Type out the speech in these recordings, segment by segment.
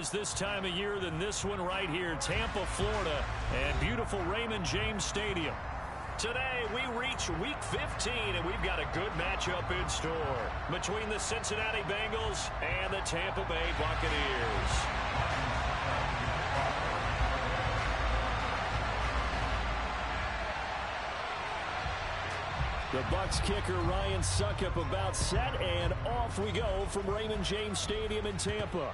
is this time of year than this one right here, Tampa, Florida, and beautiful Raymond James Stadium. Today, we reach Week 15, and we've got a good matchup in store between the Cincinnati Bengals and the Tampa Bay Buccaneers. The Bucs kicker Ryan Succop about set, and off we go from Raymond James Stadium in Tampa.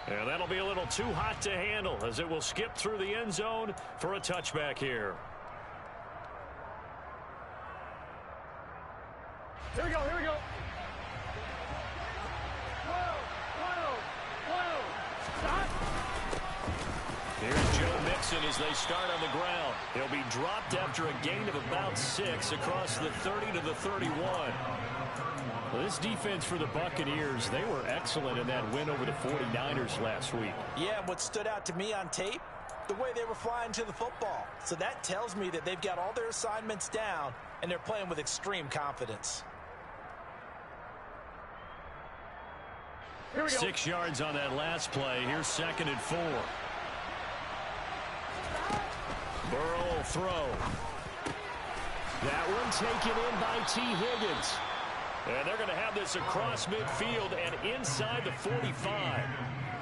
And that'll be a little too hot to handle as it will skip through the end zone for a touchback here. Here we go, here we go. Stop. Here's Joe Mixon as they start on the ground. He'll be dropped after a gain of about 6 across the 30 to the 31. Well, this defense for the Buccaneers, they were excellent in that win over the 49ers last week. Yeah, what stood out to me on tape, the way they were flying to the football. So that tells me that they've got all their assignments down, and they're playing with extreme confidence. Here we go. 6 yards on that last play. Here's 2nd and 4. Burrow will throw. That one taken in by T. Higgins. And they're going to have this across midfield and inside the 45.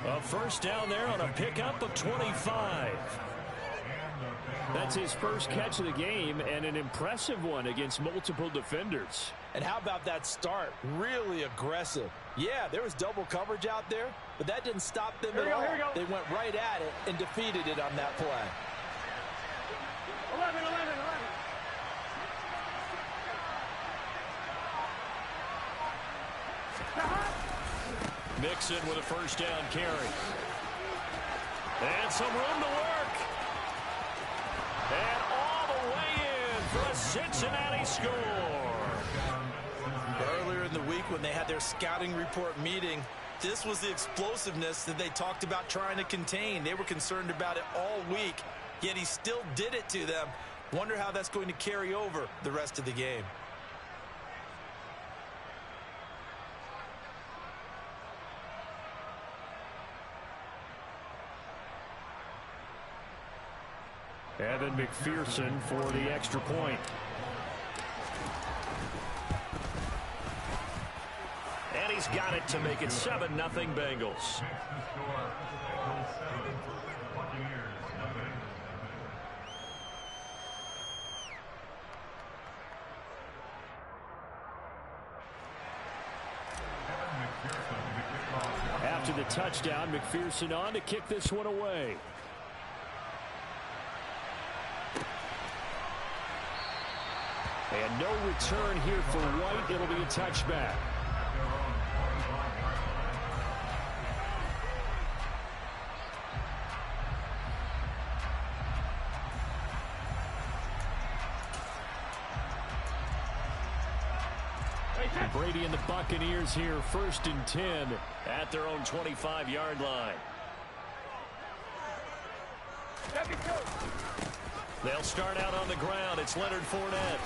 A first down there on a pickup of 25. That's his first catch of the game, and an impressive one against multiple defenders. And how about that start? Really aggressive. Yeah, there was double coverage out there, but that didn't stop them at all. They went right at it and defeated it on that play. 11. Mixon with a first down carry. And some room to work. And all the way in for a Cincinnati score. Earlier in the week when they had their scouting report meeting, this was the explosiveness that they talked about trying to contain. They were concerned about it all week, yet he still did it to them. Wonder how that's going to carry over the rest of the game. Evan McPherson for the extra point. And he's got it to make it 7-0 Bengals. After the touchdown, McPherson on to kick this one away. And no return here for White. It'll be a touchback. And Brady and the Buccaneers here, 1st and 10 at their own 25-yard line. They'll start out on the ground. It's Leonard Fournette.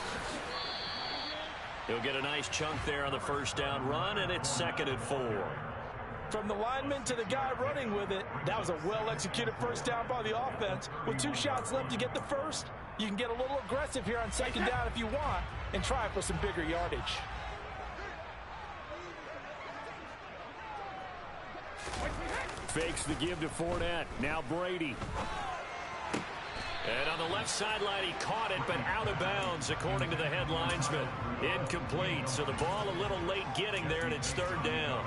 He'll get a nice chunk there on the first down run, and it's 2nd and 4. From the lineman to the guy running with it, that was a well-executed first down by the offense. With 2 shots left to get the first, you can get a little aggressive here on 2nd down if you want and try for some bigger yardage. Fakes the give to Fournette. Now Brady. And on the left sideline, he caught it, but out of bounds, according to the head linesman. Incomplete, so the ball a little late getting there, and it's 3rd down.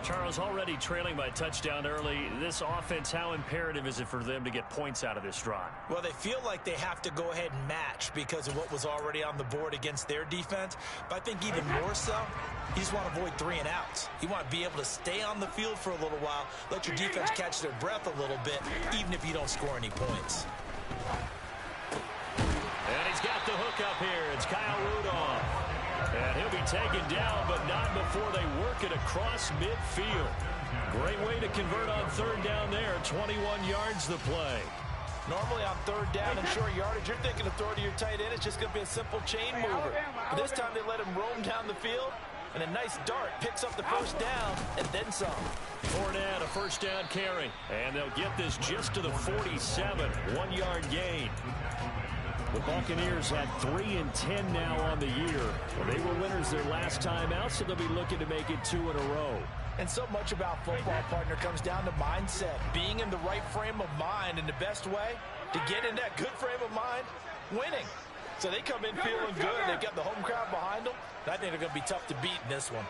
Charles, already trailing by touchdown early. This offense, how imperative is it for them to get points out of this drive? Well, they feel like they have to go ahead and match because of what was already on the board against their defense. But I think even more so, you just want to avoid 3 and outs. You want to be able to stay on the field for a little while, let your defense catch their breath a little bit, even if you don't score any points. And he's got the hook up here. It's Kyle Rudolph. And he'll be taken down, but not before they work it across midfield. Great way to convert on 3rd down there. 21 yards the play. Normally on 3rd down and short yardage, you're thinking of throw to your tight end. It's just going to be a simple chain mover. But this time they let him roam down the field. And a nice dart picks up the first down and then some. Fournette, a first down carry. And they'll get this just to the 47. 1-yard gain. The Buccaneers had 3 and 10 now on the year. Well, they were winners their last time out, so they'll be looking to make it 2 in a row. And so much about football, partner, comes down to mindset. Being in the right frame of mind, and the best way to get in that good frame of mind, winning. So they come in feeling good. They've got the home crowd behind them. I think they're going to be tough to beat in this one.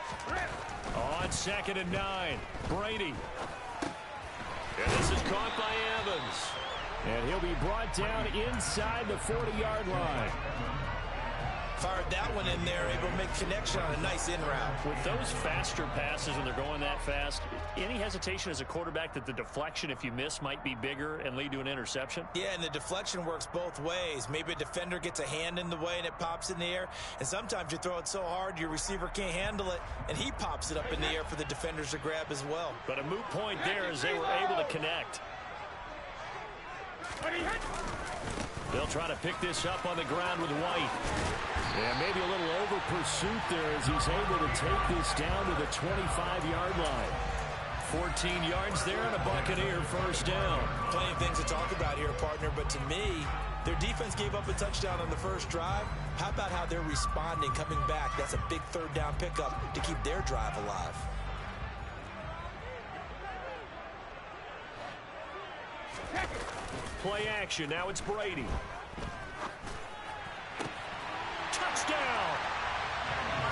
On 2nd and 9, Brady. And this is caught by Evans. And he'll be brought down inside the 40-yard line. Fired that one in there, able to make connection on a nice in route. With those faster passes and they're going that fast, any hesitation as a quarterback that the deflection, if you miss, might be bigger and lead to an interception? Yeah, and the deflection works both ways. Maybe a defender gets a hand in the way and it pops in the air. And sometimes you throw it so hard your receiver can't handle it, and he pops it up in the air for the defenders to grab as well. But a moot point there as they were able to connect. They'll try to pick this up on the ground with White. And maybe a little over pursuit there as he's able to take this down to the 25-yard line. 14 yards there and a Buccaneer first down. Plenty of things to talk about here, partner, but to me, their defense gave up a touchdown on the first drive. How about how they're responding, coming back? That's a big third down pickup to keep their drive alive. Play action. Now it's Brady. Touchdown!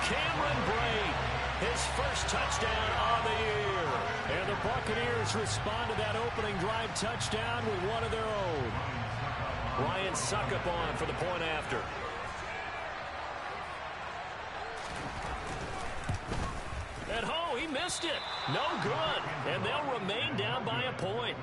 Cameron Brate, his first touchdown on the year. And the Buccaneers respond to that opening drive touchdown with one of their own. Ryan Suckup on for the point after. And he missed it. No good. And they'll remain down by a point.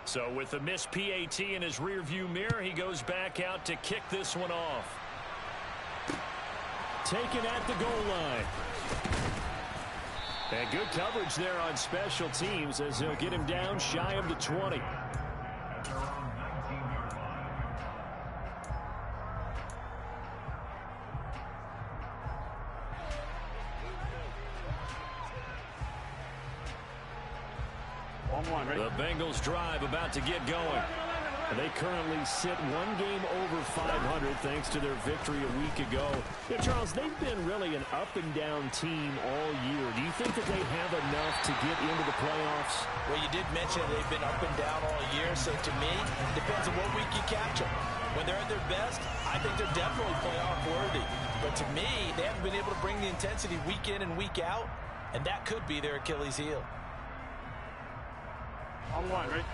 So with the missed PAT in his rearview mirror, he goes back out to kick this one off. Taken at the goal line. And good coverage there on special teams as they'll get him down shy of the 20. The Bengals drive about to get going. They currently sit one game over 500 thanks to their victory a week ago. Yeah, Charles, they've been really an up-and-down team all year. Do you think that they have enough to get into the playoffs? Well, you did mention they've been up and down all year, so to me, it depends on what week you catch them. When they're at their best, I think they're definitely playoff worthy. But to me, they haven't been able to bring the intensity week in and week out, and that could be their Achilles heel.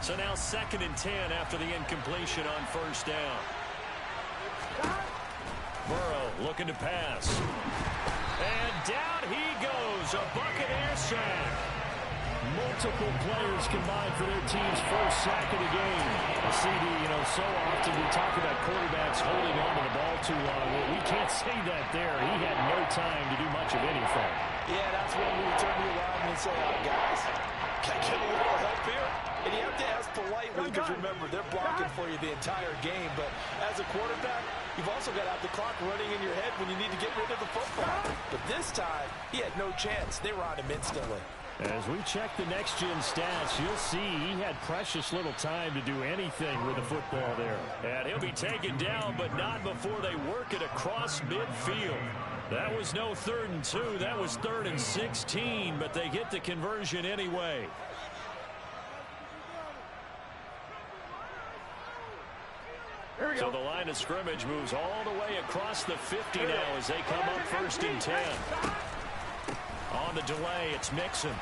So now 2nd and 10 after the incompletion on first down. Burrow looking to pass. And down he goes. A Buccaneer sack. Multiple players combined for their team's first sack of the game. CD, so often we talk about quarterbacks holding on to the ball too long. Well, we can't say that there. He had no time to do much of anything. Yeah, that's when we turn to your lineman and say, guys, can I get a little help here? And you have to ask politely because, remember, they're blocking for you the entire game. But as a quarterback, you've also got to have the clock running in your head when you need to get rid of the football. But this time, he had no chance. They were on him instantly. As we check the next-gen stats, you'll see he had precious little time to do anything with the football there. And he'll be taken down, but not before they work it across midfield. That was no 3rd and 2. That was 3rd and 16, but they get the conversion anyway. So the line of scrimmage moves all the way across the 50 now as they come up 1st and 10. On the delay, it's Mixon.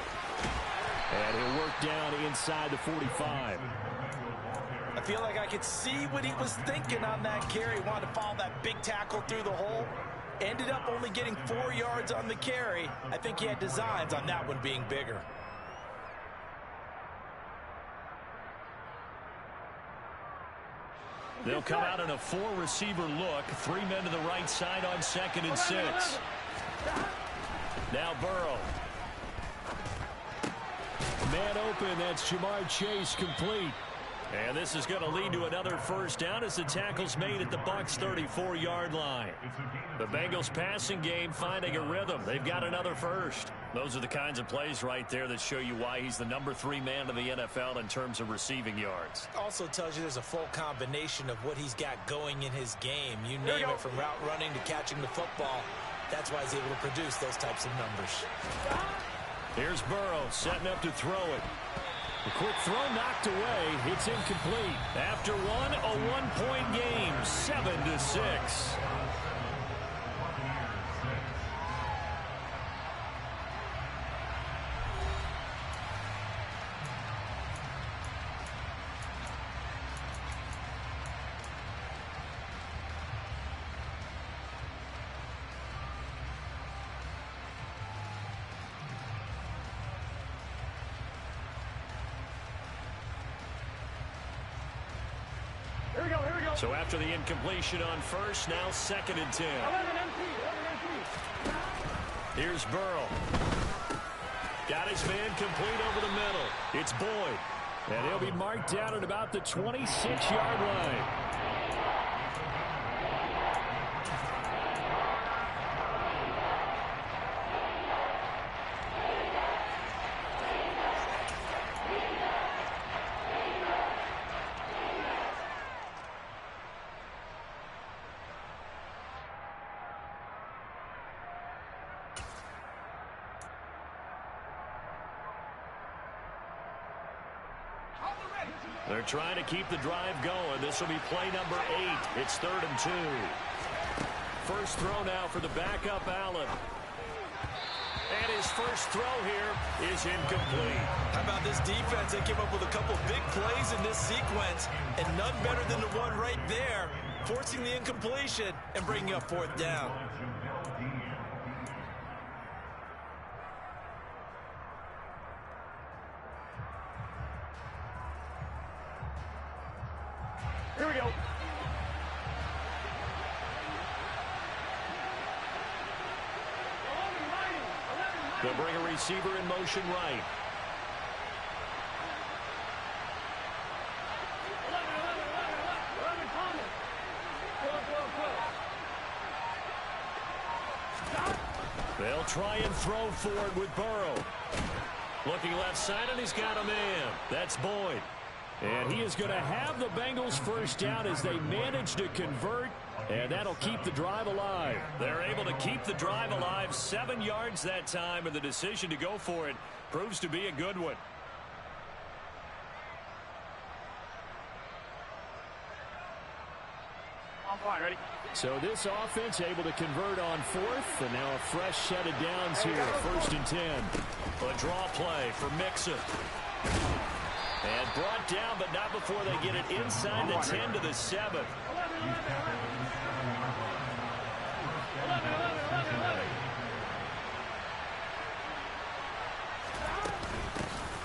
And he'll work down inside the 45. I feel like I could see what he was thinking on that carry. He wanted to follow that big tackle through the hole. Ended up only getting 4 yards on the carry. I think he had designs on that one being bigger. They'll come out in a 4-receiver look. 3 men to the right side on 2nd and 6. Now Burrow. Man open. That's Jamar Chase complete. And this is going to lead to another first down as the tackle's made at the Bucs' 34-yard line. The Bengals passing game finding a rhythm. They've got another first. Those are the kinds of plays right there that show you why he's the number 3 man in the NFL in terms of receiving yards. Also tells you there's a full combination of what he's got going in his game. You name it, from route running to catching the football. That's why he's able to produce those types of numbers. Here's Burrow setting up to throw it. The quick throw knocked away. It's incomplete. After one, a 1-point game, 7-6. So after the incompletion on first, now 2nd and 10. Here's Burrow. Got his man complete over the middle. It's Boyd. And he'll be marked down at about the 26-yard line. They're trying to keep the drive going. This will be play number 8. It's 3rd and 2. First throw now for the backup Allen. And his first throw here is incomplete. How about this defense? They came up with a couple big plays in this sequence, and none better than the one right there, forcing the incompletion and bringing up 4th down. Here we go. They'll bring a receiver in motion right. They'll try and throw forward with Burrow. Looking left side, and he's got a man. That's Boyd. And he is going to have the Bengals first down as they manage to convert, and that'll keep the drive alive. They're able to keep the drive alive, 7 yards that time, and the decision to go for it proves to be a good one. I'm fine, ready? So this offense able to convert on 4th, and now a fresh set of downs here, 1st and 10. A draw play for Mixon. And brought down, but not before they get it inside the 10 to the 7.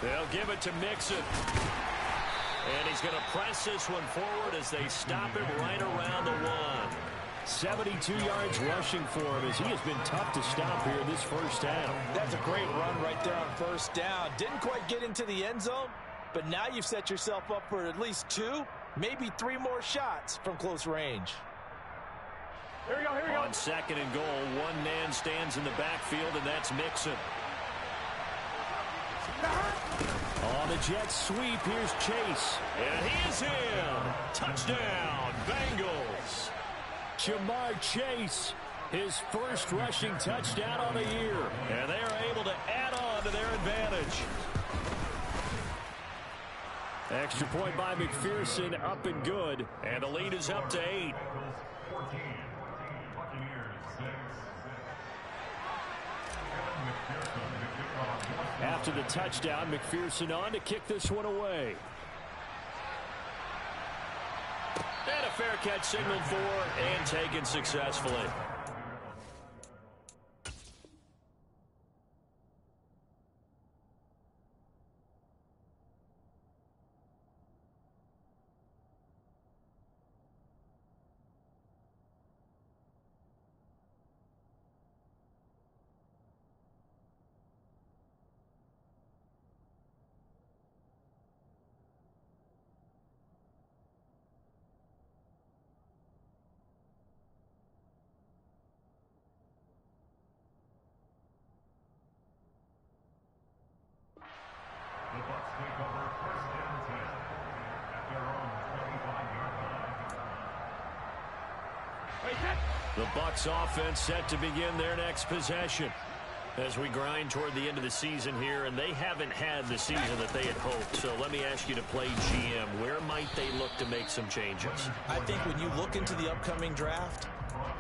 They'll give it to Mixon. And he's going to press this one forward as they stop him right around the 1. 72 yards rushing for him as he has been tough to stop here this first half. That's a great run right there on first down. Didn't quite get into the end zone, but now you've set yourself up for at least 2, maybe 3 more shots from close range. Here we go, here we go. On 2nd and goal, one man stands in the backfield, and that's Mixon. On the jet sweep, here's Chase. And he is in. Touchdown, Bengals. Jamar Chase, his first rushing touchdown on the year. And they are able to add on to their advantage. Extra point by McPherson, up and good. And the lead is up to 8. After the touchdown, McPherson on to kick this one away. And a fair catch signaled for and taken successfully. The Bucs offense set to begin their next possession as we grind toward the end of the season here, and they haven't had the season that they had hoped. So let me ask you to play GM. Where might they look to make some changes? I think when you look into the upcoming draft,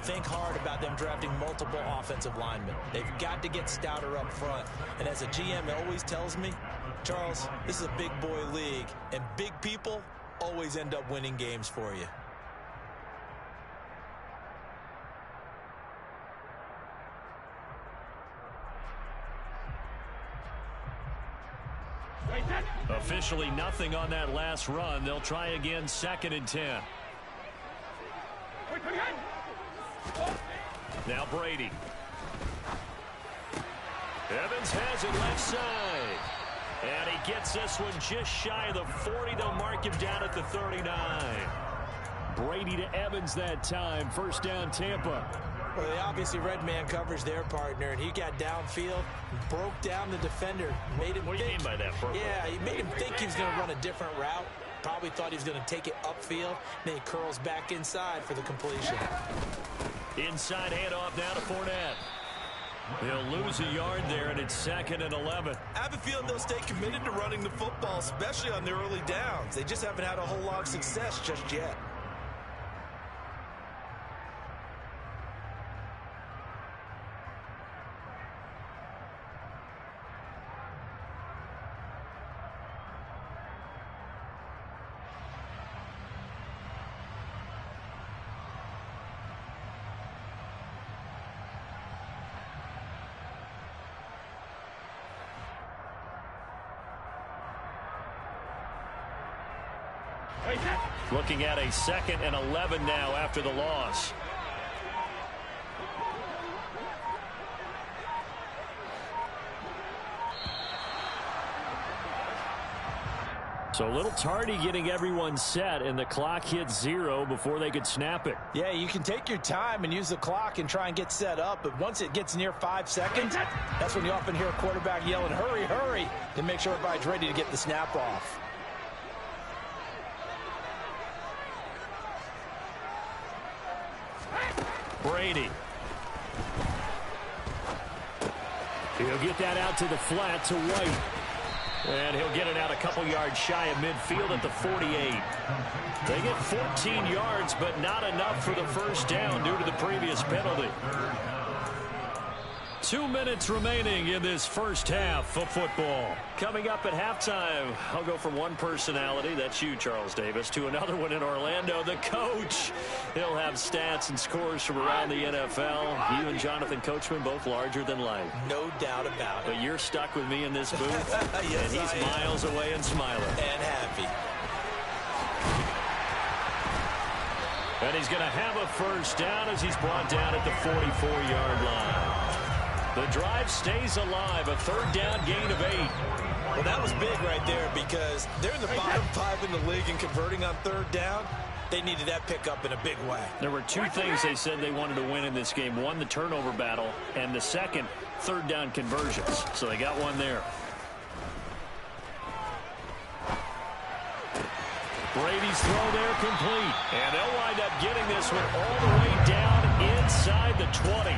think hard about them drafting multiple offensive linemen. They've got to get stouter up front. And as a GM, it always tells me, Charles, this is a big boy league, and big people always end up winning games for you. Officially nothing on that last run. They'll try again, 2nd and 10. Now Brady. Evans has it left side. And he gets this one just shy of the 40. They'll mark him down at the 39. Brady to Evans that time. First down, Tampa. Well, they obviously red man coverage their partner, and he got downfield, broke down the defender, made him What do you mean by that, Purple? Yeah, he made him think he was going to run a different route. Probably thought he was going to take it upfield. Then he curls back inside for the completion. Inside handoff now to Fournette. They'll lose a yard there, and it's 2nd and 11. I have a feeling they'll stay committed to running the football, especially on their early downs. They just haven't had a whole lot of success just yet. Looking at a 2nd and 11 now after the loss. So a little tardy getting everyone set, and the clock hit 0 before they could snap it. Yeah, you can take your time and use the clock and try and get set up, but once it gets near 5 seconds, that's when you often hear a quarterback yelling, hurry, hurry, to make sure everybody's ready to get the snap off. Brady. He'll get that out to the flat to White. And he'll get it out a couple yards shy of midfield at the 48. They get 14 yards, but not enough for the first down due to the previous penalty. 2 minutes remaining in this first half of football. Coming up at halftime, I'll go from one personality, that's you, Charles Davis, to another one in Orlando, the coach. He'll have stats and scores from around the NFL. You and Jonathan Coachman, both larger than life. No doubt about it. But you're stuck with me in this booth, yes, and he's miles away and smiling. And happy. And he's going to have a first down as he's brought down at the 44-yard line. The drive stays alive, a 3rd down gain of 8. Well, that was big right there because they're in the bottom 5 in the league and converting on 3rd down. They needed that pickup in a big way. There were 2 things they said they wanted to win in this game. One, the turnover battle, and the second, 3rd down conversions. So they got one there. Brady's throw there complete. And they'll wind up getting this one all the way down inside the 20.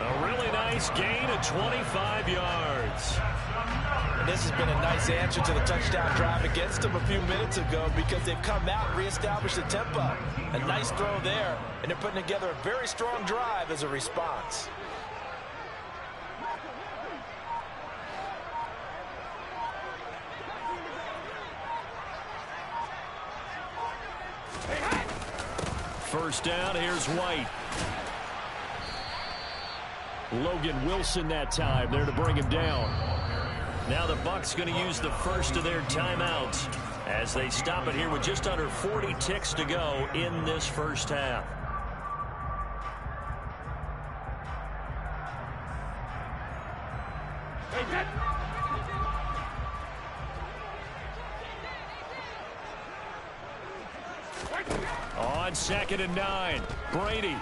A really nice gain of 25 yards. And this has been a nice answer to the touchdown drive against them a few minutes ago because they've come out and reestablished the tempo. A nice throw there, and they're putting together a very strong drive as a response. First down, here's White. Logan Wilson that time there to bring him down. Now the Bucs going to use the first of their timeouts as they stop it here with just under 40 ticks to go in this first half. On 2nd and 9, Brady.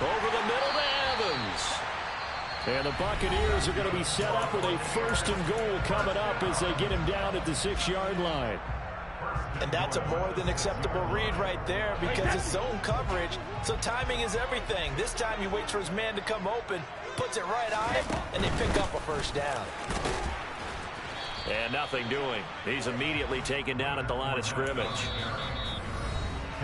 Over the middle to Evans. And the Buccaneers are going to be set up with a 1st and goal coming up as they get him down at the 6-yard line. And that's a more than acceptable read right there because it's zone coverage, so timing is everything. This time he waits for his man to come open, puts it right on him, and they pick up a first down. And nothing doing. He's immediately taken down at the line of scrimmage.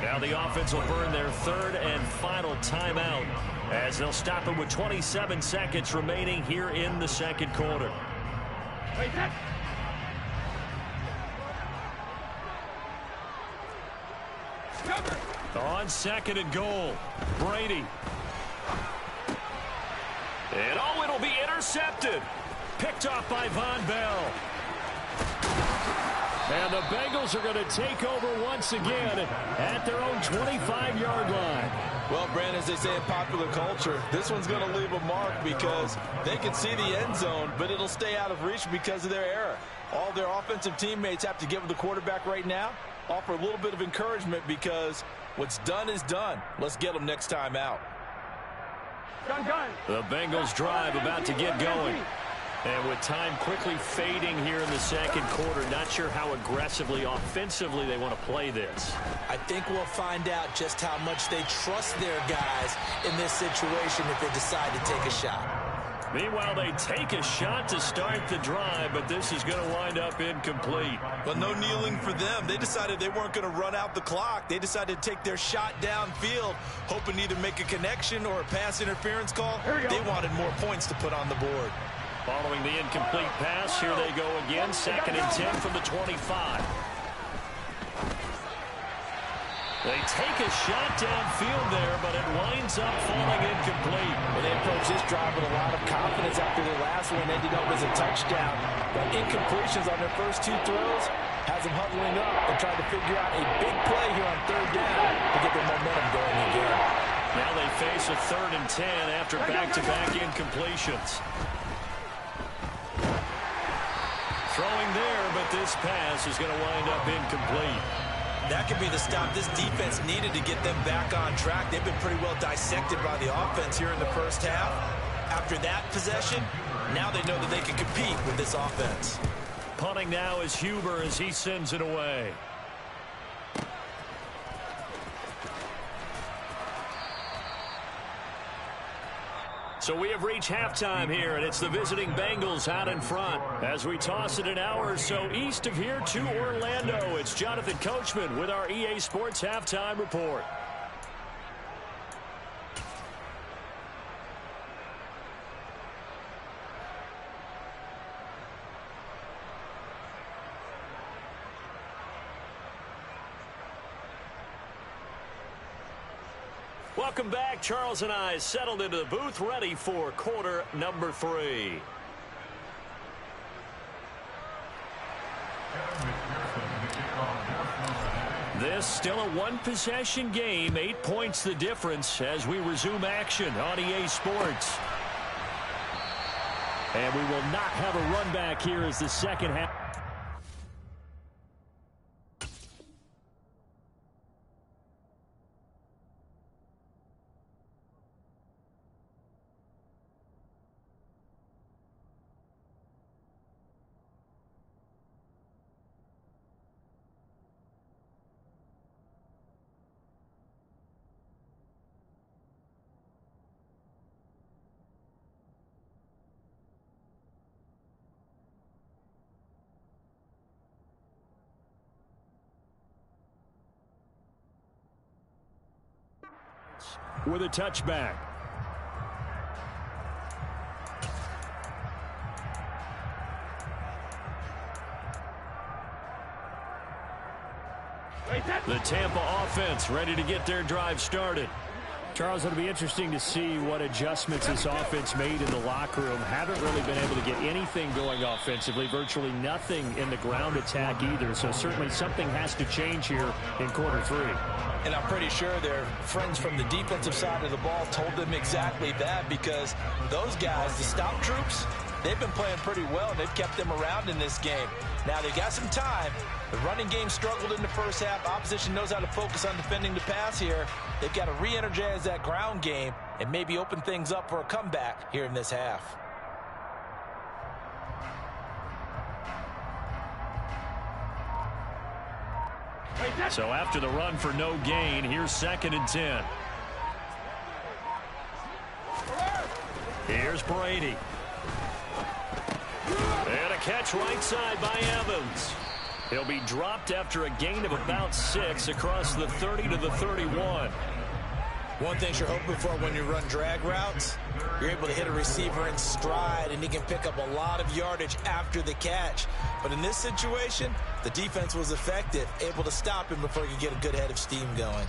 Now the offense will burn their third and final timeout as they'll stop it with 27 seconds remaining here in the second quarter. On second and goal, Brady. And oh, it'll be intercepted. Picked off by Von Bell. And the Bengals are going to take over once again at their own 25-yard line. Well, Brandon, as they say in popular culture, this one's going to leave a mark because they can see the end zone, but it'll stay out of reach because of their error. All their offensive teammates have to give the quarterback right now, offer a little bit of encouragement because what's done is done. Let's get them next time out. The Bengals drive about to get going. And with time quickly fading here in the second quarter, not sure how aggressively, offensively they want to play this. I think we'll find out just how much they trust their guys in this situation if they decide to take a shot. Meanwhile, they take a shot to start the drive, but this is going to wind up incomplete. But no kneeling for them. They decided they weren't going to run out the clock. They decided to take their shot downfield, hoping to either make a connection or a pass interference call. They wanted more points to put on the board. Following the incomplete pass, here they go again, 2nd and 10 from the 25. They take a shot downfield there, but it winds up falling incomplete. Well, they approach this drive with a lot of confidence after their last one ended up as a touchdown. But incompletions on their first two throws has them huddling up and trying to figure out a big play here on 3rd down to get their momentum going again. Now they face a 3rd and 10 after back-to-back incompletions. Throwing there, but this pass is going to wind up incomplete. That could be the stop this defense needed to get them back on track. They've been pretty well dissected by the offense here in the first half. After that possession, now they know that they can compete with this offense. Punting now is Huber as he sends it away. So we have reached halftime here, and it's the visiting Bengals out in front. As we toss it an hour or so east of here to Orlando, it's Jonathan Coachman with our EA Sports Halftime Report. Welcome back. Charles and I settled into the booth, ready for quarter number 3. This still a one-possession game, 8 points the difference as we resume action on EA Sports. And we will not have a run back here as the second half. With a touchback. The Tampa offense ready to get their drive started. Charles, it'll be interesting to see what adjustments this offense made in the locker room. Haven't really been able to get anything going offensively, virtually nothing in the ground attack either. So certainly something has to change here in quarter 3. And I'm pretty sure their friends from the defensive side of the ball told them exactly that, because those guys, the stop troops, they've been playing pretty well. They've kept them around in this game. Now they've got some time. The running game struggled in the first half. Opposition knows how to focus on defending the pass here. They've got to re-energize that ground game and maybe open things up for a comeback here in this half. So after the run for no gain, here's 2nd and 10. Here's Brady. And a catch right side by Evans. He'll be dropped after a gain of about 6 across the 30 to the 31. One thing you're hoping for when you run drag routes, you're able to hit a receiver in stride, and he can pick up a lot of yardage after the catch. But in this situation, the defense was effective, able to stop him before he could get a good head of steam going.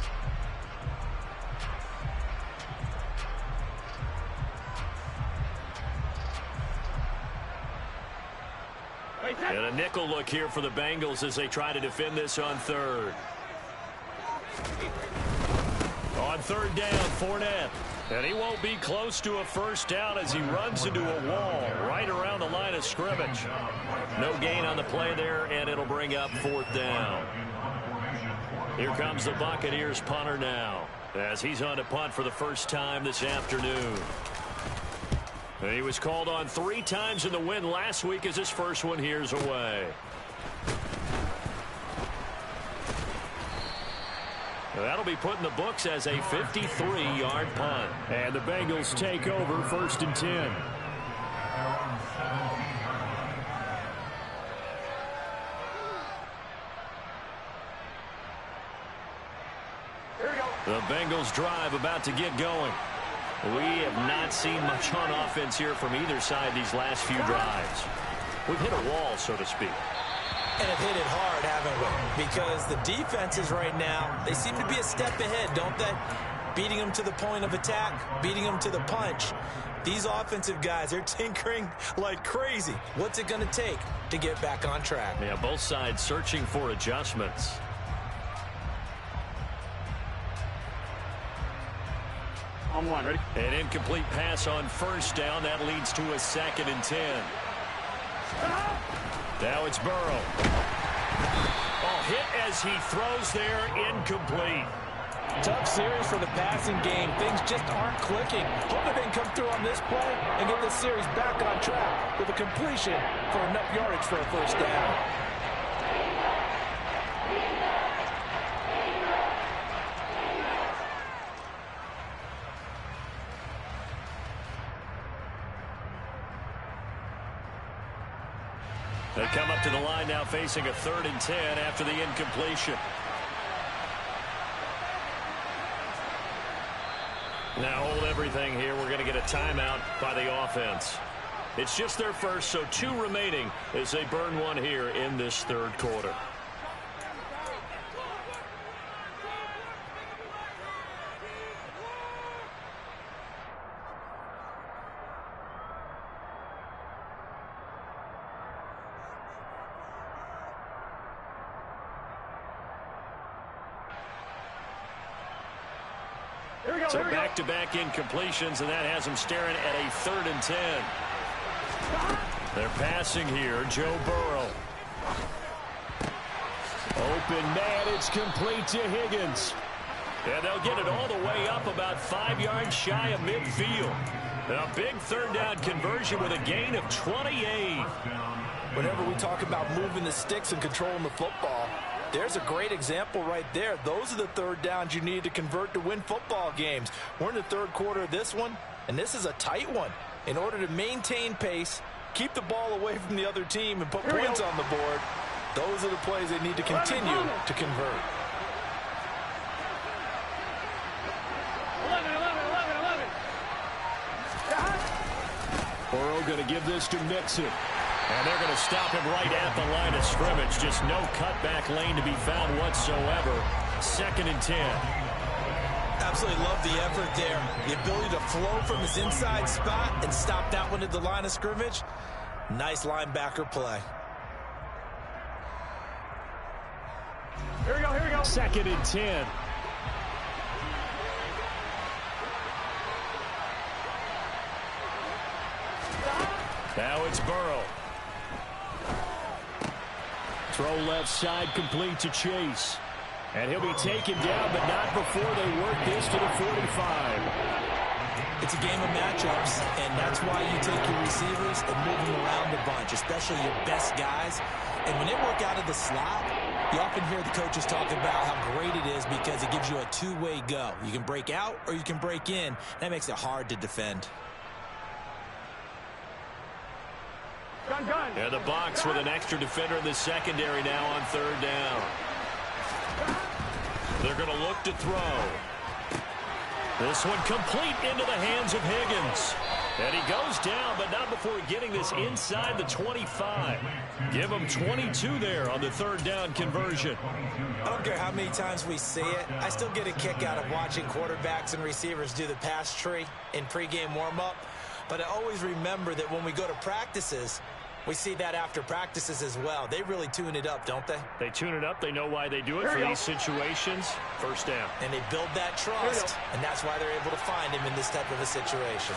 And a nickel look here for the Bengals as they try to defend this on 3rd. On 3rd down, Fournette. And he won't be close to a first down as he runs into a wall right around the line of scrimmage. No gain on the play there, and it'll bring up 4th down. Here comes the Buccaneers punter now as he's on to punt for the first time this afternoon. And he was called on 3 times in the win last week as his first one here's away. That'll be put in the books as a 53-yard punt. And the Bengals take over 1st and 10. The Bengals drive about to get going. We have not seen much on offense here from either side these last few drives. We've hit a wall, so to speak. And have hit it hard, haven't we? Because the defenses right now, they seem to be a step ahead, don't they? Beating them to the point of attack, beating them to the punch. These offensive guys, they're tinkering like crazy. What's it going to take to get back on track? Yeah, both sides searching for adjustments. On 1, ready? An incomplete pass on 1st down. That leads to a 2nd and 10. Now it's Burrow. Oh, hit as he throws there, incomplete. Tough series for the passing game. Things just aren't clicking. Hoping they can come through on this play and get this series back on track with a completion for enough yardage for a first down. They come up to the line now facing a 3rd and 10 after the incompletion. Now hold everything here. We're going to get a timeout by the offense. It's just their first, so 2 remaining as they burn one here in this 3rd quarter. So back-to-back incompletions, and that has them staring at a 3rd and 10. They're passing here. Joe Burrow. Open man, it's complete to Higgins. And they'll get it all the way up about 5 yards shy of midfield. A big 3rd down conversion with a gain of 28. Whenever we talk about moving the sticks and controlling the football, there's a great example right there. Those are the 3rd downs you need to convert to win football games. We're in the 3rd quarter of this one, and this is a tight one. In order to maintain pace, keep the ball away from the other team, and put points on the board, those are the plays they need to continue to convert. 11. Burrow going to give this to Mixon. And they're going to stop him right at the line of scrimmage. Just no cutback lane to be found whatsoever. 2nd and 10. Absolutely love the effort there. The ability to flow from his inside spot and stop that one at the line of scrimmage. Nice linebacker play. Here we go, here we go. 2nd and 10. Now it's Burrow. Throw left side complete to Chase. And he'll be taken down, but not before they work this to the 45. It's a game of matchups, and that's why you take your receivers and move them around a bunch, especially your best guys. And when they work out of the slot, You often hear the coaches talk about how great it is because it gives you a two-way go. You can break out or you can break in. That makes it hard to defend. And the box with an extra defender in the secondary now on third down. They're going to look to throw. This one complete into the hands of Higgins. And he goes down, but not before getting this inside the 25. Give him 22 there on the third down conversion. I don't care how many times we see it. I still get a kick out of watching quarterbacks and receivers do the pass tree in pregame warm-up. But I always remember that when we go to practices, we see that after practices as well. They really tune it up, don't they? They tune it up. They know why they do it for these situations. First down. And they build that trust, and that's why they're able to find him in this type of a situation.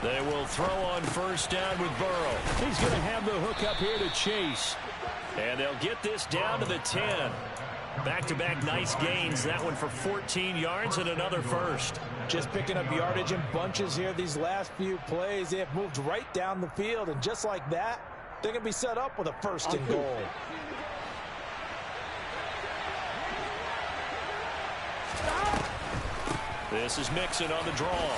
They will throw on first down with Burrow. He's going to have the hook up here to Chase. And they'll get this down to the 10. Back-to-back nice gains. That one for 14 yards and another first. Just picking up yardage in bunches here these last few plays. They have moved right down the field, and just like that, they're going to be set up with a first and goal. This is Mixon on the draw.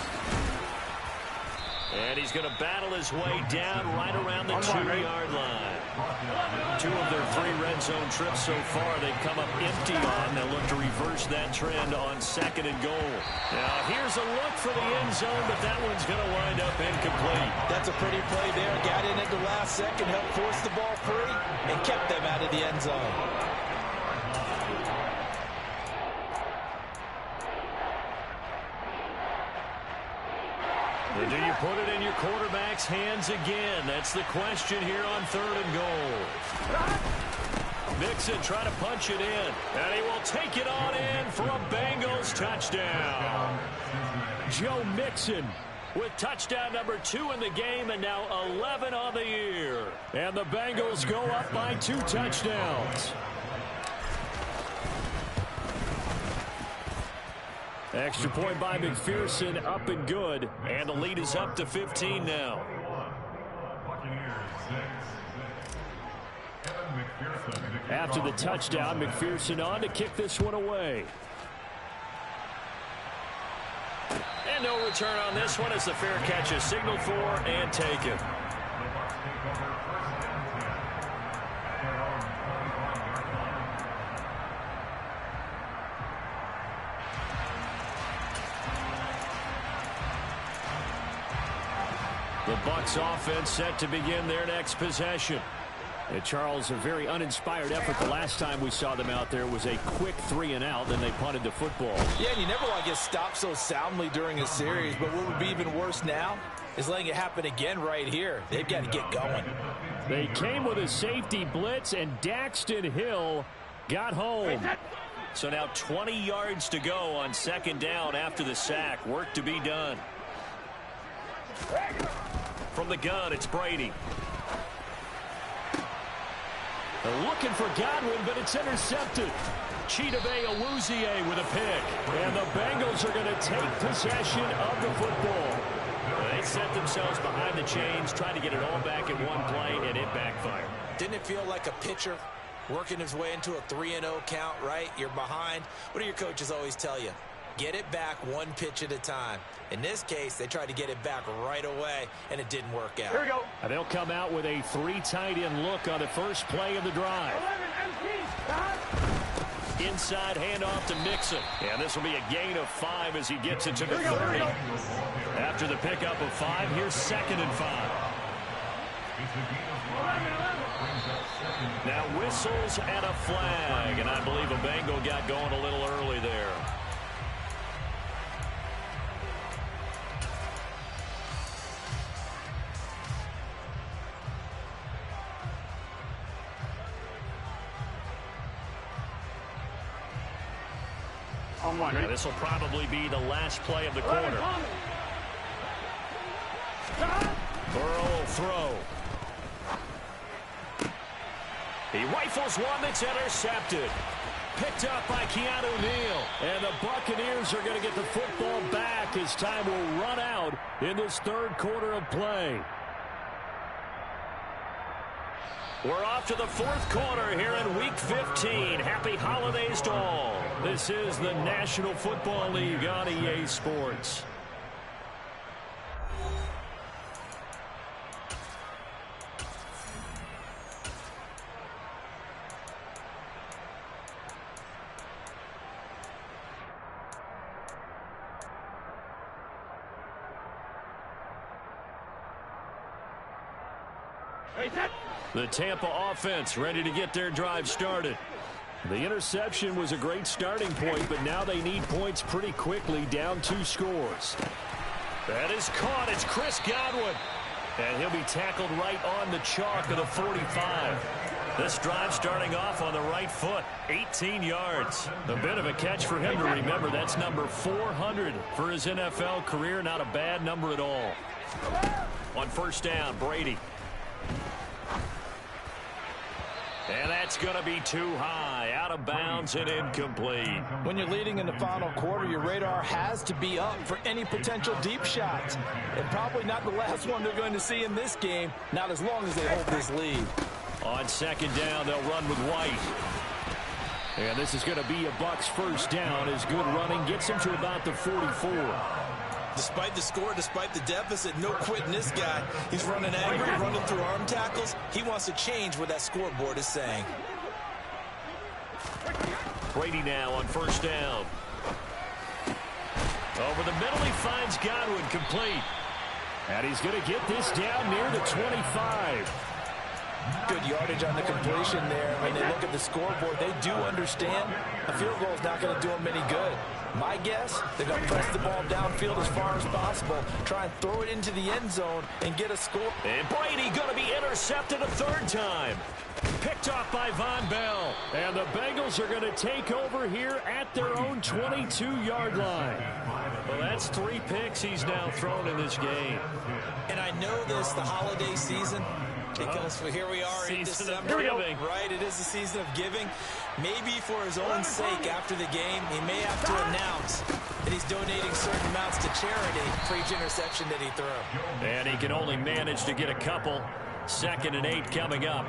And he's going to battle his way down right around the 2-yard line. 2 of their 3 red zone trips so far they've come up empty on. They'll look to reverse that trend on second and goal. Now here's a look for the end zone, but that one's going to wind up incomplete. That's a pretty play there. Got in at the last second, helped force the ball free, and kept them out of the end zone. And do you put it in your quarterback's hands again? That's the question here on third and goal. Mixon trying to punch it in. And he will take it on in for a Bengals touchdown. Joe Mixon with touchdown number 2 in the game and now 11 on the year. And the Bengals go up by 2 touchdowns. Extra point by McPherson, up and good. And the lead is up to 15 now. After the touchdown, McPherson on to kick this one away. And no return on this one as the fair catch is signaled for and taken. The Bucs offense set to begin their next possession. And Charles, a very uninspired effort the last time we saw them out there was a quick 3 and out, then they punted the football. Yeah, and you never want to get stopped so soundly during a series, but what would be even worse now is letting it happen again right here. They've got to get going. They came with a safety blitz, and Daxton Hill got home. So now 20 yards to go on second down after the sack. Work to be done. From the gun, it's Brady. They're looking for Godwin, but it's intercepted. Chidobe Awuzie with a pick. And the Bengals are going to take possession of the football. They set themselves behind the chains, trying to get it all back in one play, and it backfired. Didn't it feel like a pitcher working his way into a 3-0 count, right? You're behind. What do your coaches always tell you? Get it back one pitch at a time. In this case, they tried to get it back right away, and it didn't work out. Here we go. And they'll come out with a 3 tight end look on the first play of the drive. Inside handoff to Mixon. And this will be a gain of 5 as he gets it to the 30. After the pickup of 5, here's 2nd and 5. Now whistles and a flag. And I believe a Bengal got going a little early there. Now, this will probably be the last play of the quarter. Burrow will throw. He rifles one that's intercepted. Picked up by Keanu Neal. And the Buccaneers are going to get the football back as time will run out in this third quarter of play. We're off to the fourth quarter here in Week 15. Happy holidays to all. This is the National Football League on EA Sports. The Tampa offense ready to get their drive started. The interception was a great starting point, but now they need points pretty quickly, down 2 scores. That is caught. It's Chris Godwin. And he'll be tackled right on the chalk of the 45. This drive starting off on the right foot, 18 yards. A bit of a catch for him to remember. That's number 400 for his NFL career. Not a bad number at all. On first down, Brady. And that's going to be too high, out of bounds and incomplete. When you're leading in the final quarter, your radar has to be up for any potential deep shots. And probably not the last one they're going to see in this game, not as long as they hold this lead. On second down, they'll run with White. And this is going to be a Bucs first down as good running gets him to about the 44. Despite the score, despite the deficit, no quitting this guy. He's running angry, running through arm tackles. He wants to change what that scoreboard is saying. Brady now on first down. Over the middle, he finds Godwin complete. And he's going to get this down near the 25. Good yardage on the completion there. When they look at the scoreboard, they do understand a field goal is not going to do them any good. My guess, they're going to press the ball downfield as far as possible, try and throw it into the end zone and get a score. And Brady going to be intercepted a third time. Picked off by Von Bell. And the Bengals are going to take over here at their own 22-yard line. Well, that's 3 picks he's now thrown in this game. And I know this, the holiday season, because here we are in December, right? It is the season of giving. Maybe for his own sake after the game, he may have to announce that he's donating certain amounts to charity for each interception that he threw. And he can only manage to get a couple. 2nd and 8 coming up.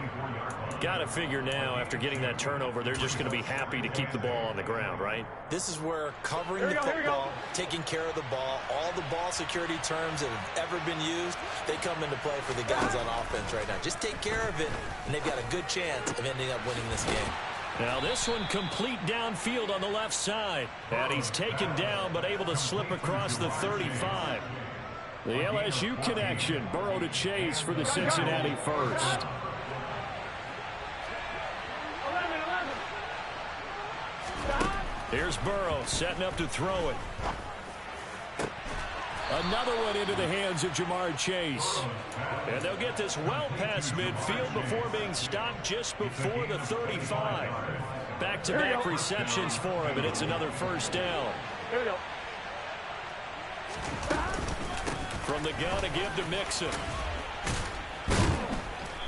Got to figure now, after getting that turnover, they're just going to be happy to keep the ball on the ground, right? This is where covering the football, taking care of the ball, all the ball security terms that have ever been used, they come into play for the guys on offense right now. Just take care of it, and they've got a good chance of ending up winning this game. Now this one complete downfield on the left side. And he's taken down, but able to slip across the 35. The LSU connection, Burrow to Chase for the Cincinnati first. Here's Burrow setting up to throw it. Another one into the hands of Jamar Chase. And they'll get this well past midfield before being stopped just before the 35. Back-to-back receptions for him, and it's another first down. Here we go. From the gun to give to Mixon.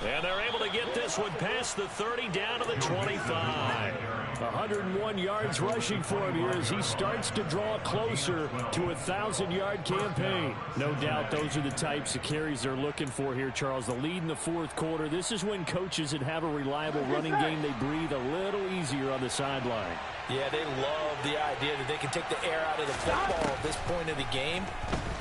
And they're able to get this one past the 30 down to the 25. 101 yards rushing for him here as he starts to draw closer to a 1,000-yard campaign. No doubt those are the types of carries they're looking for here, Charles. The lead in the fourth quarter. This is when coaches that have a reliable running game, they breathe a little easier on the sideline. Yeah, they love the idea that they can take the air out of the football at this point of the game.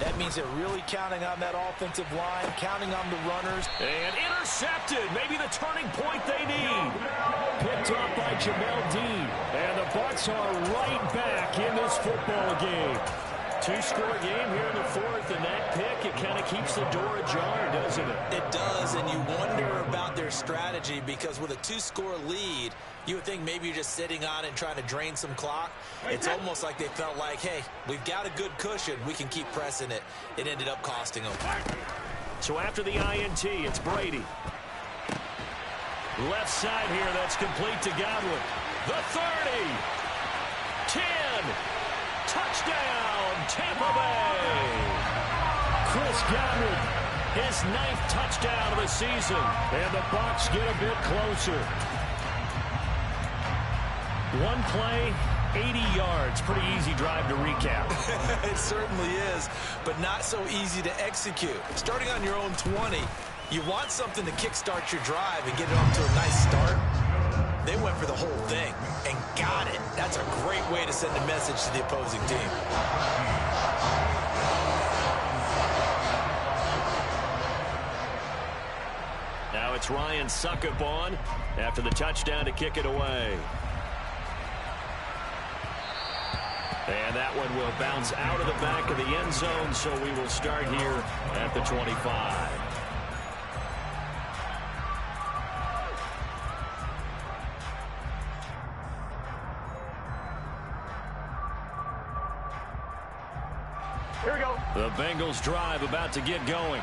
That means they're really counting on that offensive line, counting on the runners. And intercepted. Maybe the turning point they need. Picked off by Jamel Dean. And the Bucs are right back in this football game. 2-score game here in the fourth, and that pick, it kind of keeps the door ajar, doesn't it? It does, and you wonder about their strategy because with a 2-score lead, you would think maybe you're just sitting on it and trying to drain some clock. It's almost like they felt like, hey, we've got a good cushion. We can keep pressing it. It ended up costing them. So after the INT, it's Brady. Left side here, that's complete to Godwin. The 30. 10. Touchdown, Tampa Bay. Chris Godwin, his 9th touchdown of the season. And the Bucs get a bit closer. One play, 80 yards. Pretty easy drive to recap. It certainly is, but not so easy to execute. Starting on your own 20, You want something to kickstart your drive and get it off to a nice start. They went for the whole thing and got it. That's a great way to send a message to the opposing team. Now it's Ryan Suckup on after the touchdown to kick it away. And that one will bounce out of the back of the end zone, so we will start here at the 25. Here we go. The Bengals drive about to get going.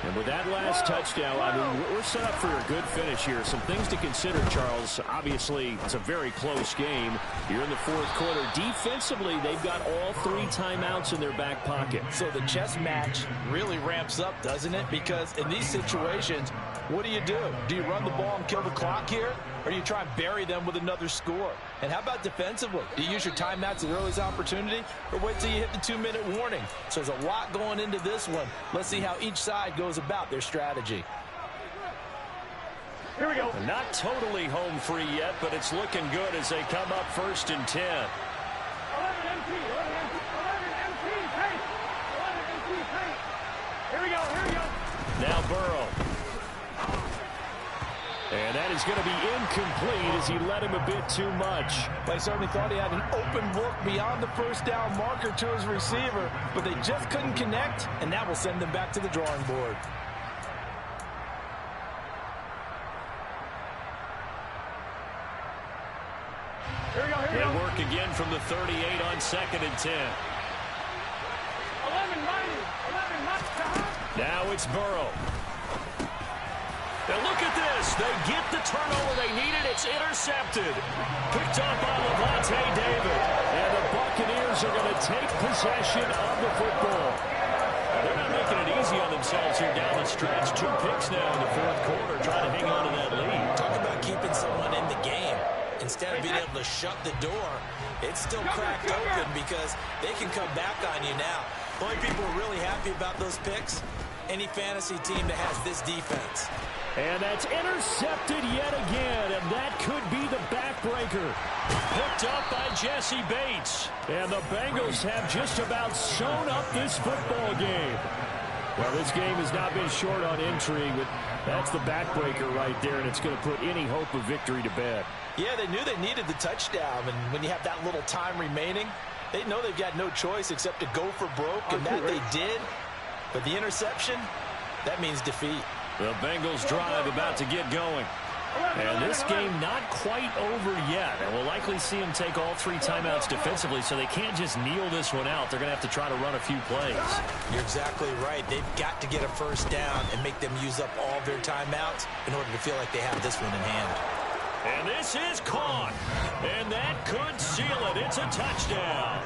And with that last touchdown, I mean, we're set up for a good finish here. Some things to consider, Charles. Obviously, it's a very close game. You're in the fourth quarter. Defensively, they've got all 3 timeouts in their back pocket. So the chess match really ramps up, doesn't it? Because in these situations, what do? Do you run the ball and kill the clock here? Or do you try and bury them with another score? And how about defensively? Do you use your timeouts at the earliest opportunity? Or wait till you hit the 2-minute warning? So there's a lot going into this one. Let's see how each side goes about their strategy. Here we go. Not totally home free yet, but it's looking good as they come up 1st and 10. 11 MT, 11 MT, pace. 11 MT, pace. Here we go, here we go. Now Burrow. And that is going to be incomplete as he led him a bit too much. They certainly thought he had an open look beyond the first down marker to his receiver, but they just couldn't connect, and that will send them back to the drawing board. Here we go, here we They go. work again from the 38 on 2nd and 10. 11 minus. Now it's Burrow. Now look at this. They get the turnover they needed. It's intercepted. Picked up by Levante David. And the Buccaneers are going to take possession of the football. They're not making it easy on themselves here down the stretch. 2 picks now in the fourth quarter, trying to hang on to that lead. Talk about keeping someone in the game. Instead of being able to shut the door, it's still cracked open because they can come back on you now. The only people who are really happy about those picks, any fantasy team that has this defense. And that's intercepted yet again, and that could be the backbreaker. Picked up by Jesse Bates. And the Bengals have just about sewn up this football game. Well, this game has not been short on intrigue, but that's the backbreaker right there, and it's going to put any hope of victory to bed. Yeah, they knew they needed the touchdown, and when you have that little time remaining, they know they've got no choice except to go for broke, and that they did. But the interception, that means defeat. The Bengals drive about to get going. And this game not quite over yet. And we'll likely see them take all 3 timeouts defensively, so they can't just kneel this one out. They're going to have to try to run a few plays. You're exactly right. They've got to get a first down and make them use up all their timeouts in order to feel like they have this one in hand. And this is caught. And that could seal it. It's a touchdown.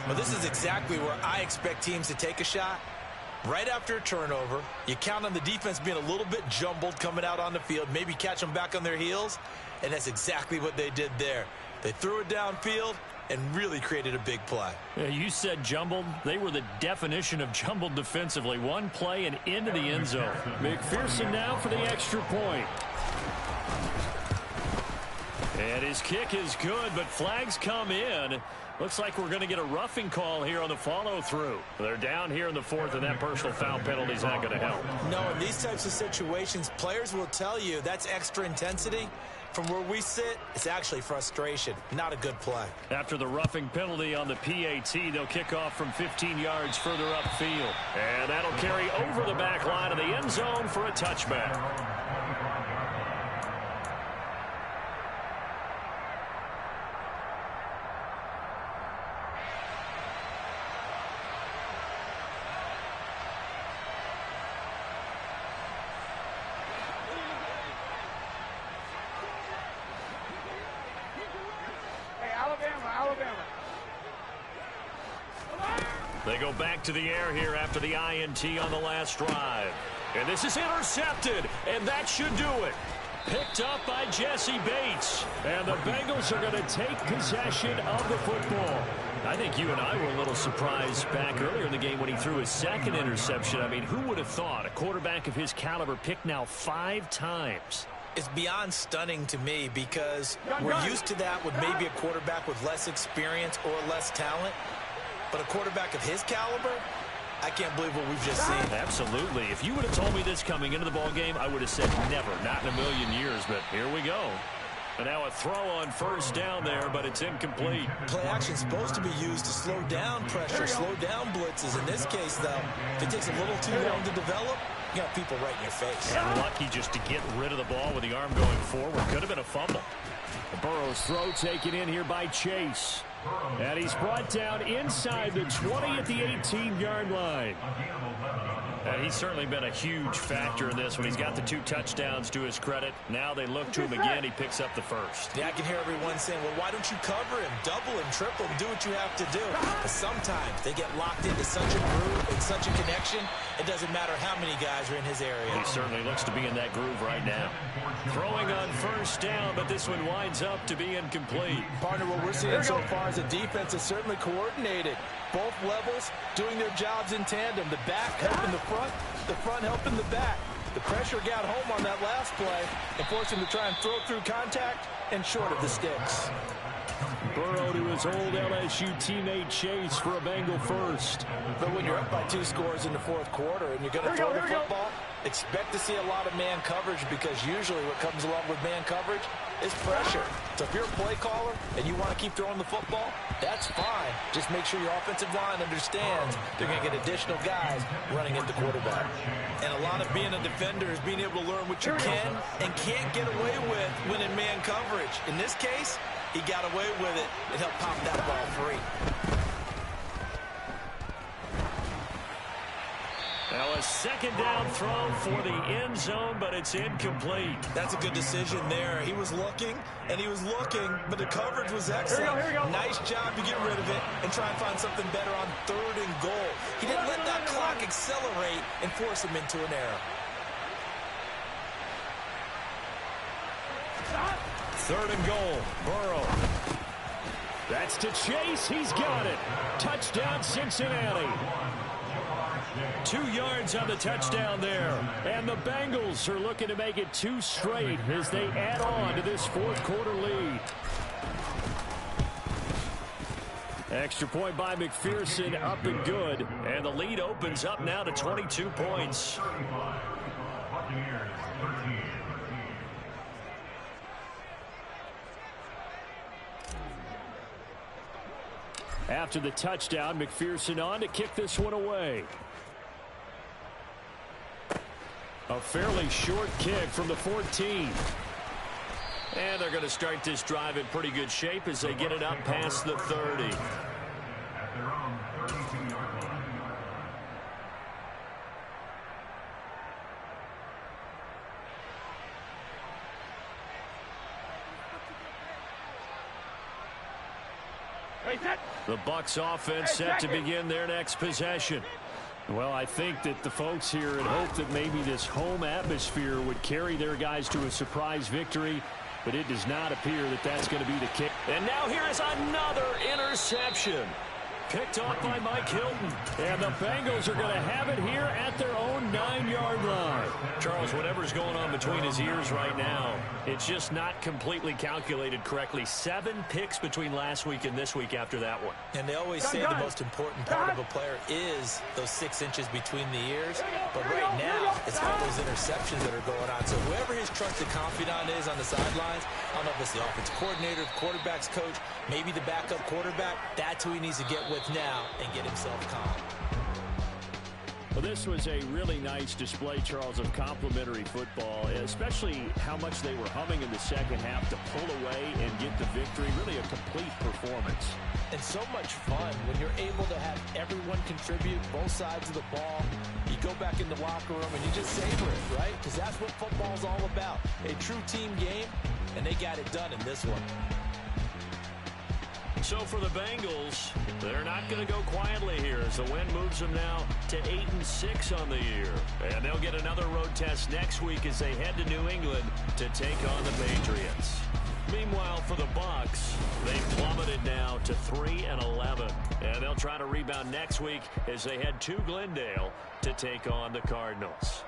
Well, this is exactly where I expect teams to take a shot. Right after a turnover, you count on the defense being a little bit jumbled coming out on the field, maybe catch them back on their heels, and that's exactly what they did there. They threw it downfield and really created a big play. Yeah, you said jumbled. They were the definition of jumbled defensively. One play and into the end zone. McPherson now for the extra point. And his kick is good, but flags come in. Looks like we're going to get a roughing call here on the follow-through. They're down here in the fourth, and that personal foul penalty is not going to help. No, in these types of situations, players will tell you that's extra intensity. From where we sit, it's actually frustration. Not a good play. After the roughing penalty on the PAT, they'll kick off from 15 yards further upfield. And that'll carry over the back line of the end zone for a touchback. They go back to the air here after the INT on the last drive. And this is intercepted, and that should do it. Picked up by Jesse Bates. And the Bengals are going to take possession of the football. I think you and I were a little surprised back earlier in the game when he threw his second interception. I mean, who would have thought a quarterback of his caliber picked now 5 times? It's beyond stunning to me because we're used to that with maybe a quarterback with less experience or less talent. But a quarterback of his caliber, I can't believe what we've just seen. Absolutely. If you would have told me this coming into the ball game, I would have said never, not in a million years. But here we go. And now a throw on first down there, but it's incomplete. Play action's supposed to be used to slow down pressure, slow down blitzes. In this case, though, if it takes a little too long to develop, you got people right in your face. And lucky just to get rid of the ball with the arm going forward. Could have been a fumble. Burrow's throw taken in here by Chase. And he's brought down inside the 20 at the 18-yard line. And he's certainly been a huge factor in this when he's got the 2 touchdowns to his credit. Now they look to him again. He picks up the first. Yeah, I can hear everyone saying, well, why don't you cover him, double him, triple him, do what you have to do. But sometimes they get locked into such a groove and such a connection, it doesn't matter how many guys are in his area. He certainly looks to be in that groove right now. Throwing on first down, but this one winds up to be incomplete. Partner, what we're seeing so far is a defense is certainly coordinated. Both levels doing their jobs in tandem. The back helping the front helping the back. The pressure got home on that last play and forced him to try and throw through contact and short of the sticks. Burrow to his old LSU teammate Chase for a Bengal first. But when you're up by 2 scores in the 4th quarter and you're going to throw the football, expect to see a lot of man coverage because usually what comes along with man coverage is pressure. So if you're a play caller and you want to keep throwing the football, that's fine. Just make sure your offensive line understands they're going to get additional guys running at the quarterback. And a lot of being a defender is being able to learn what you can and can't get away with when in man coverage. In this case, he got away with it and helped pop that ball free. Now a second down throw for the end zone, but it's incomplete. That's a good decision there. He was looking, and he was looking, but the coverage was excellent. Here we go. Nice job to get rid of it and try and find something better on 3rd and goal. He didn't let that clock accelerate and force him into an error. 3rd and goal. Burrow. That's to Chase. He's got it. Touchdown, Cincinnati. 2 yards on the touchdown there. And the Bengals are looking to make it 2 straight as they add on to this 4th quarter lead. Extra point by McPherson, up and good. And the lead opens up now to 22 points. After the touchdown, McPherson on to kick this one away. A fairly short kick from the 14. And they're going to start this drive in pretty good shape as they get it up past the 30. The Bucs offense set to begin their next possession. Well, I think that the folks here had hoped that maybe this home atmosphere would carry their guys to a surprise victory, but it does not appear that that's going to be the case. And now here is another interception. Picked off by Mike Hilton. And the Bengals are going to have it here at their own 9-yard line. Charles, whatever's going on between his ears right now, it's just not completely calculated correctly. 7 picks between last week and this week after that one. And they always say the most important part of a player is those 6 inches between the ears. But right now, it's all those interceptions that are going on. So whoever his trusted confidant is on the sidelines, I don't know if it's the offensive coordinator, the quarterback's coach, maybe the backup quarterback, that's who he needs to get with now and get himself calm. Well, this was a really nice display, Charles, of complimentary football, especially how much they were humming in the second half to pull away and get the victory. Really a complete performance. And so much fun when you're able to have everyone contribute, both sides of the ball. You go back in the locker room and you just savor it, right? Because that's what football's all about. A true team game, and they got it done in this one. So for the Bengals, they're not going to go quietly here as the win moves them now to 8-6 on the year. And they'll get another road test next week as they head to New England to take on the Patriots. Meanwhile, for the Bucs, they've plummeted now to 3-11. And they'll try to rebound next week as they head to Glendale to take on the Cardinals.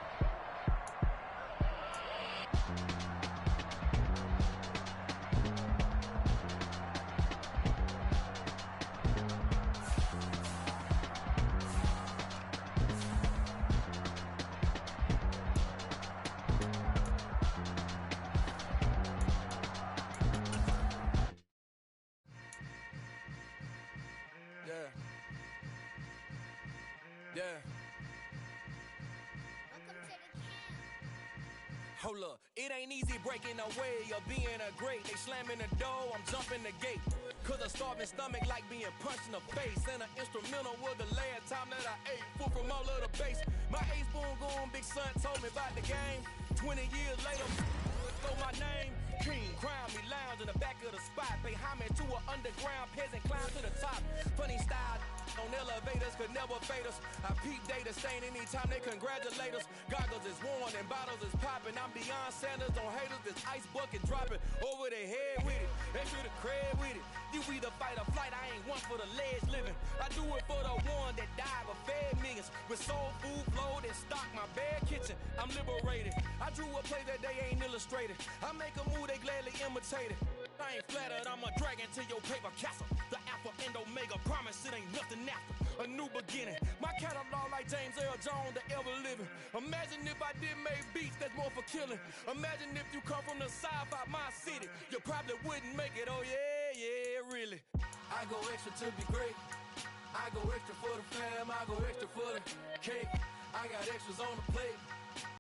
Hold up, it ain't easy breaking away or being a great. They slamming the door, I'm jumping the gate. Cause a starving stomach like being punched in the face. And an instrumental was the last time that I ate food from all of the base. My ace boom goon, big son told me about the game. 20 years later, know my name. King, crown me, lounge in the back of the spot. Pay homage to an underground peasant, climb to the top. Funny style on elevators could never fade us. I peep data stain anytime they congratulate us. Goggles is worn and bottles is popping. I'm Deion Sanders on haters, this ice bucket dropping over their head with it. They should have cred with it. You either fight or flight, I ain't one for the ledge living. I do it for the one that died but fed millions. With soul food flowed and stocked my bare kitchen. I'm liberated. I drew a play that they ain't illustrated. I make a move, they gladly imitate it. I ain't flattered, I'm a dragon to your paper castle. The alpha and omega, promise it ain't nothing after. A new beginning. My catalog like James Earl Jones, the ever living. Imagine if I did make beats that's more for killing. Imagine if you come from the south out my city. You probably wouldn't make it, oh yeah, really. I go extra to be great. I go extra for the fam, I go extra for the cake. I got extras on the plate.